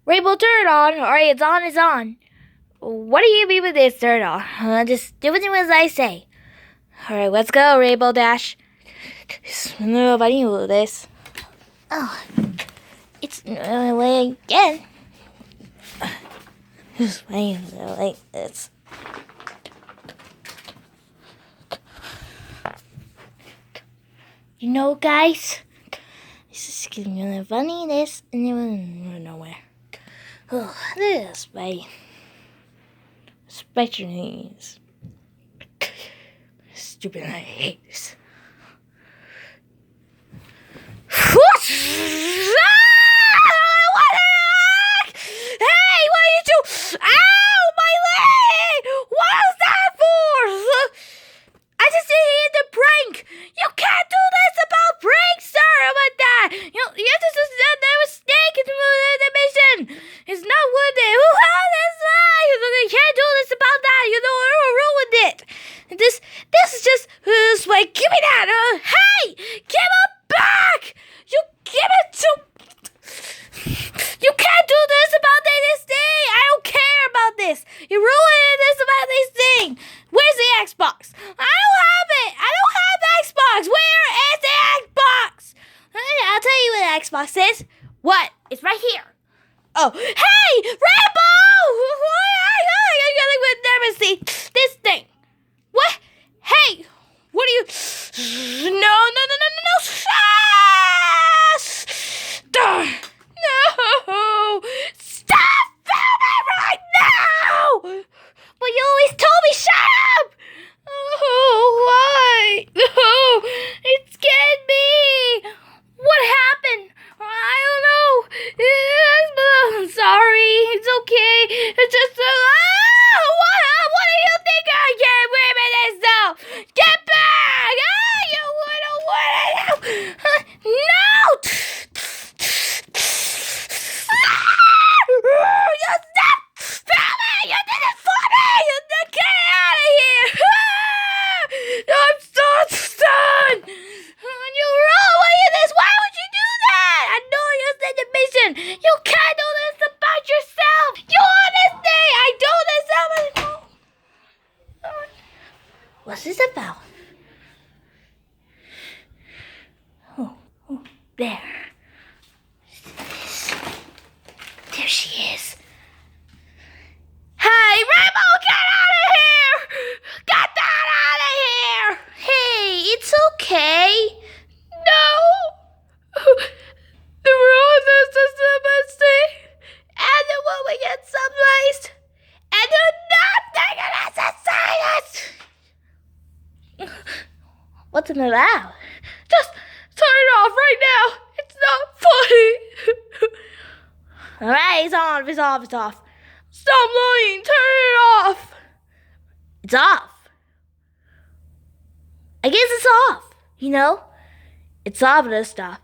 Rainbow, turn it on. Alright, it's on, it's on. What do you mean with this, turn it on? Just do it as I say. Alright, let's go, Rainbow Dash. No, if I need to do this. Oh, it's way again. Just playing like this. You know, guys, this is getting really funny. This and it went nowhere. Oh, this way. Spectre knees. Stupid, I hate this. What the heck? Hey, what are you doing? Ow, my leg! What was that for? I just hit the prank. You can't do this about pranks, sir. About that. You have to just there was snake in the mission. It's not worth it. That's right. You can't do this about that. You know, I ruined it. This is just this way. Give me that. Hey, give it back. You give it to. You can't do this about this thing. I don't care about this. You ruined this about this thing. Where's the Xbox? I don't have it. I don't have the Xbox. Where is the Xbox? I'll tell you what the Xbox is. What? It's right here. Oh, hey, Rambo! I gotta never see this thing. What? Hey, what are you? No. No! Stop filming right now! But you always told me shut up! Oh, why? Oh, it scared me! What happened? I don't know. I'm sorry. It's okay. It's just what do you think I can't women is now? Get back! You don't want to. No! You stop filming! You did it for me! Get out of here! I'm so stunned! You ruined this! Why would you do that? I know you said the mission! You can't do this about yourself! You on this thing! I do this about. What's this about? Oh, there. There she is. Hey, Rainbow, get out of here! Get that out of here! Hey, it's okay. No! The rules is the mistake. And the woman gets someplace. And they're not taking us as silence! What's it about? Just turn it off right now. It's not funny. Alright, it's off. Stop lying, turn it off. It's off. I guess it's off, you know? It's off this stuff.